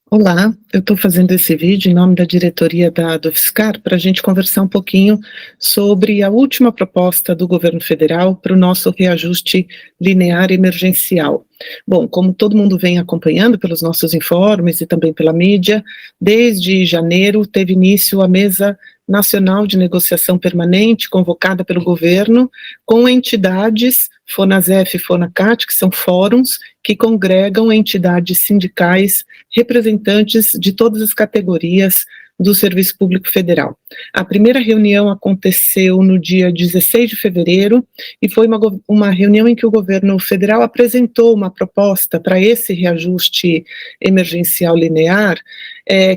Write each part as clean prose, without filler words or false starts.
Olá, eu estou fazendo esse vídeo em nome da diretoria do UFSCar para a gente conversar um pouquinho sobre a última proposta do governo federal para o nosso reajuste linear emergencial. Bom, como todo mundo vem acompanhando pelos nossos informes e também pela mídia, desde janeiro teve início a Mesa Nacional de Negociação Permanente, convocada pelo governo, com entidades, FONASEF e FONACAT, que são fóruns que congregam entidades sindicais representantes de todas as categorias do Serviço Público Federal. A primeira reunião aconteceu no dia 16 de fevereiro e foi uma reunião em que o governo federal apresentou uma proposta para esse reajuste emergencial linear,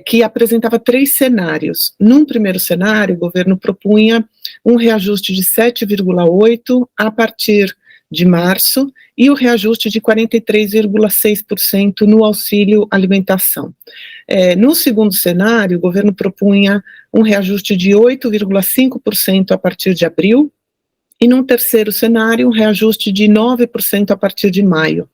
que apresentava 3 cenários. Num primeiro cenário, o governo propunha um reajuste de 7,8% a partir de março e o reajuste de 43,6% no auxílio alimentação. No segundo cenário, o governo propunha um reajuste de 8,5% a partir de abril e num terceiro cenário, um reajuste de 9% a partir de maio.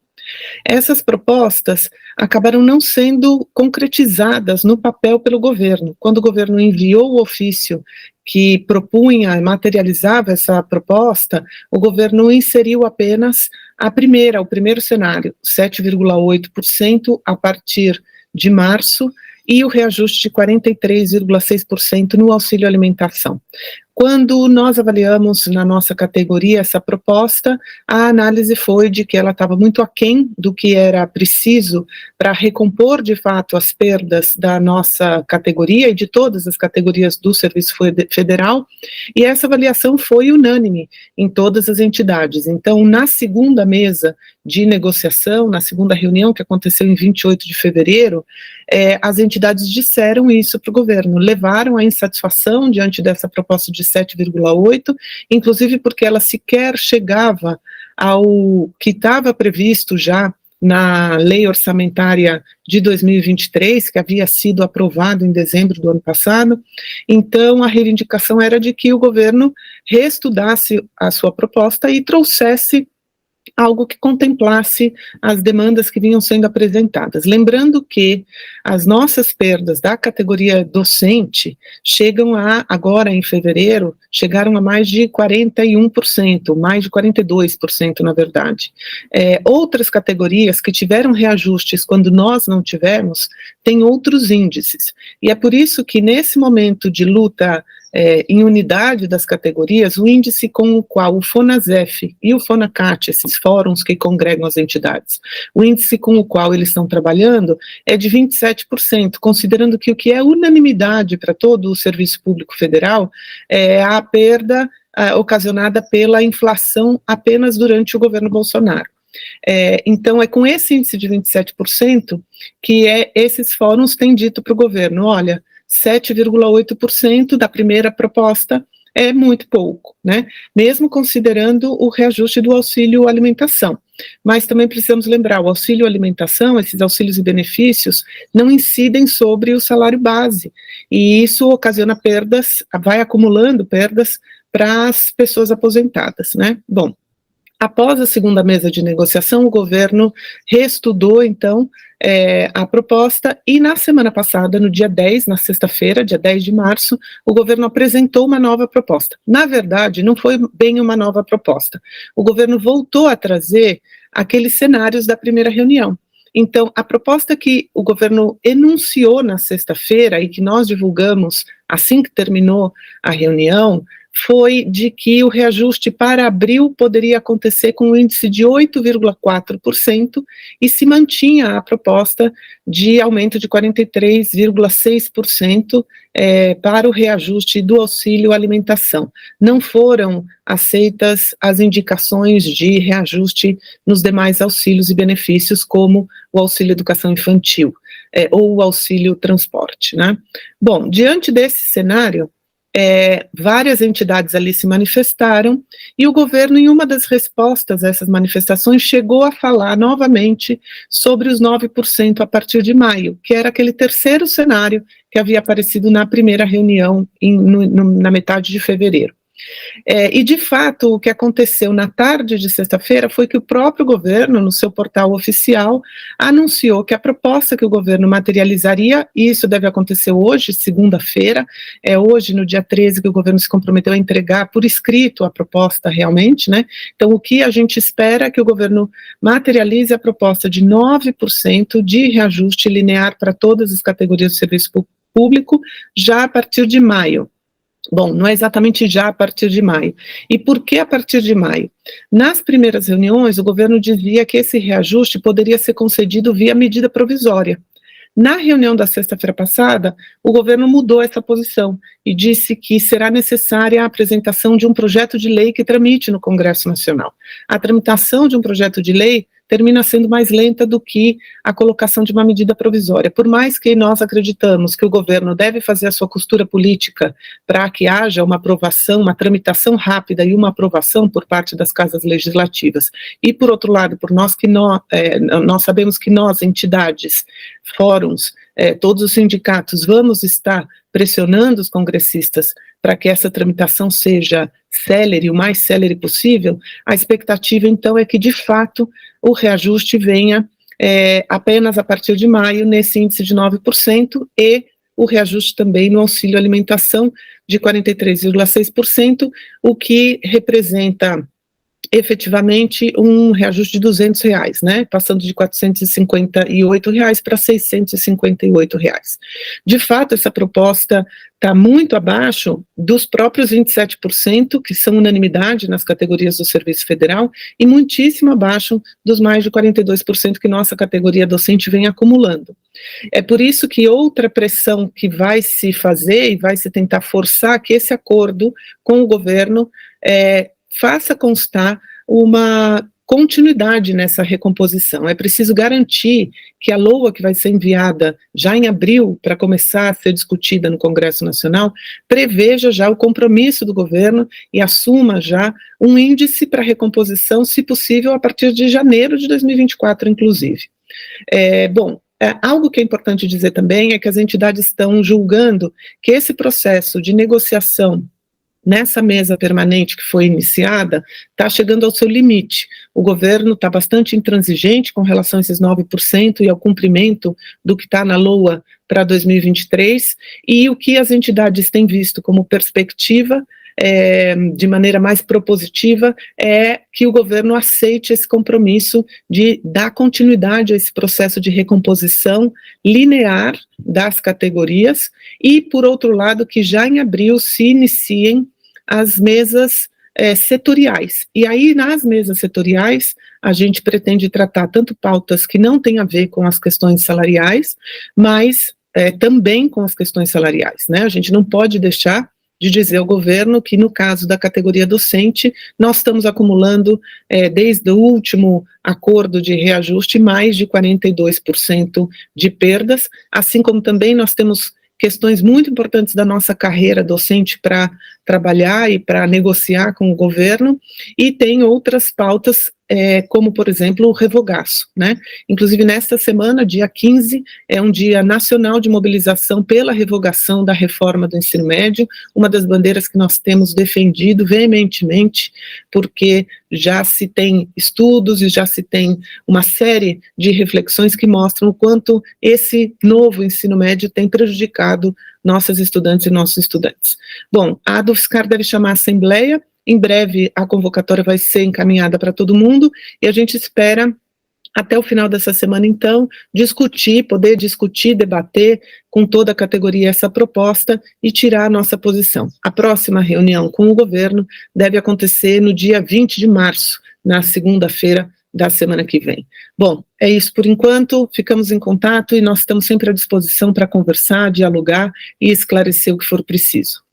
Essas propostas acabaram não sendo concretizadas no papel pelo governo. Quando o governo enviou o ofício que propunha, materializava essa proposta, o governo inseriu apenas o primeiro cenário, 7,8% a partir de março, e o reajuste de 43,6% no auxílio alimentação. Quando nós avaliamos na nossa categoria essa proposta, a análise foi de que ela estava muito aquém do que era preciso para recompor de fato as perdas da nossa categoria e de todas as categorias do Serviço Federal, e essa avaliação foi unânime em todas as entidades. Então, na segunda mesa de negociação, na segunda reunião que aconteceu em 28 de fevereiro, as entidades disseram isso para o governo, levaram a insatisfação diante dessa proposta de 7,8%, inclusive porque ela sequer chegava ao que estava previsto já na lei orçamentária de 2023, que havia sido aprovado em dezembro do ano passado. Então, a reivindicação era de que o governo reestudasse a sua proposta e trouxesse algo que contemplasse as demandas que vinham sendo apresentadas. Lembrando que as nossas perdas da categoria docente agora em fevereiro, chegaram a mais de 41%, mais de 42%, na verdade. Outras categorias que tiveram reajustes quando nós não tivemos, têm outros índices. E é por isso que nesse momento de luta em unidade das categorias, o índice com o qual o FONASEF e o FONACAT, esses fóruns que congregam as entidades, o índice com o qual eles estão trabalhando é de 27%, considerando que o que é unanimidade para todo o Serviço Público Federal é a perda ocasionada pela inflação apenas durante o governo Bolsonaro. Então, é com esse índice de 27% que esses fóruns têm dito para o governo, olha, 7,8% da primeira proposta é muito pouco, né? Mesmo considerando o reajuste do auxílio alimentação. Mas também precisamos lembrar, o auxílio alimentação, esses auxílios e benefícios, não incidem sobre o salário base, e isso ocasiona perdas, vai acumulando perdas para as pessoas aposentadas, né? Bom, após a segunda mesa de negociação, o governo reestudou, então, a proposta, e na semana passada, no dia 10, na sexta-feira, dia 10 de março, o governo apresentou uma nova proposta. Na verdade, não foi bem uma nova proposta. O governo voltou a trazer aqueles cenários da primeira reunião. Então, a proposta que o governo enunciou na sexta-feira e que nós divulgamos assim que terminou a reunião, foi de que o reajuste para abril poderia acontecer com um índice de 8,4% e se mantinha a proposta de aumento de 43,6% para o reajuste do auxílio alimentação. Não foram aceitas as indicações de reajuste nos demais auxílios e benefícios, como o auxílio educação infantil ou o auxílio transporte, né? Bom, diante desse cenário, várias entidades ali se manifestaram, e o governo, em uma das respostas a essas manifestações, chegou a falar novamente sobre os 9% a partir de maio, que era aquele terceiro cenário que havia aparecido na primeira reunião na metade de fevereiro. E, de fato, o que aconteceu na tarde de sexta-feira foi que o próprio governo, no seu portal oficial, anunciou que a proposta que o governo materializaria, e isso deve acontecer hoje, segunda-feira, é hoje, no dia 13, que o governo se comprometeu a entregar por escrito a proposta realmente, né? Então, o que a gente espera é que o governo materialize a proposta de 9% de reajuste linear para todas as categorias do serviço público já a partir de maio. Bom, não é exatamente já a partir de maio. E por que a partir de maio? Nas primeiras reuniões, o governo dizia que esse reajuste poderia ser concedido via medida provisória. Na reunião da sexta-feira passada, o governo mudou essa posição e disse que será necessária a apresentação de um projeto de lei que tramite no Congresso Nacional. A tramitação de um projeto de lei termina sendo mais lenta do que a colocação de uma medida provisória. Por mais que nós acreditamos que o governo deve fazer a sua costura política para que haja uma aprovação, uma tramitação rápida e uma aprovação por parte das casas legislativas. E, por outro lado, nós sabemos que nós, entidades, fóruns, todos os sindicatos, vamos estar pressionando os congressistas para que essa tramitação seja célere, o mais célere possível. A expectativa, então, é que, de fato, o reajuste venha apenas a partir de maio, nesse índice de 9%, e o reajuste também no auxílio alimentação de 43,6%, o que representa efetivamente um reajuste de R$200, né, passando de R$458 para R$658. De fato, essa proposta está muito abaixo dos próprios 27%, que são unanimidade nas categorias do Serviço Federal, e muitíssimo abaixo dos mais de 42% que nossa categoria docente vem acumulando. É por isso que outra pressão que vai se fazer e vai se tentar forçar que esse acordo com o governo faça constar uma continuidade nessa recomposição. É preciso garantir que a LOA que vai ser enviada já em abril para começar a ser discutida no Congresso Nacional preveja já o compromisso do governo e assuma já um índice para recomposição, se possível, a partir de janeiro de 2024, inclusive. Algo que é importante dizer também é que as entidades estão julgando que esse processo de negociação nessa mesa permanente que foi iniciada, está chegando ao seu limite. O governo está bastante intransigente com relação a esses 9% e ao cumprimento do que está na LOA para 2023, e o que as entidades têm visto como perspectiva, de maneira mais propositiva, é que o governo aceite esse compromisso de dar continuidade a esse processo de recomposição linear das categorias e, por outro lado, que já em abril se iniciem as mesas setoriais. E aí, nas mesas setoriais, a gente pretende tratar tanto pautas que não têm a ver com as questões salariais, mas também com as questões salariais, né? A gente não pode deixar de dizer ao governo que, no caso da categoria docente, nós estamos acumulando, desde o último acordo de reajuste, mais de 42% de perdas, assim como também nós temos questões muito importantes da nossa carreira docente para trabalhar e para negociar com o governo, e tem outras pautas, como, por exemplo, o revogaço, né? Inclusive, nesta semana, dia 15, é um dia nacional de mobilização pela revogação da reforma do ensino médio, uma das bandeiras que nós temos defendido veementemente, porque já se tem estudos e já se tem uma série de reflexões que mostram o quanto esse novo ensino médio tem prejudicado nossas estudantes e nossos estudantes. Bom, a UFSCar deve chamar a assembleia, em breve a convocatória vai ser encaminhada para todo mundo, e a gente espera, até o final dessa semana, então, poder discutir, debater com toda a categoria essa proposta e tirar a nossa posição. A próxima reunião com o governo deve acontecer no dia 20 de março, na segunda-feira da semana que vem. Bom, é isso por enquanto, ficamos em contato e nós estamos sempre à disposição para conversar, dialogar e esclarecer o que for preciso.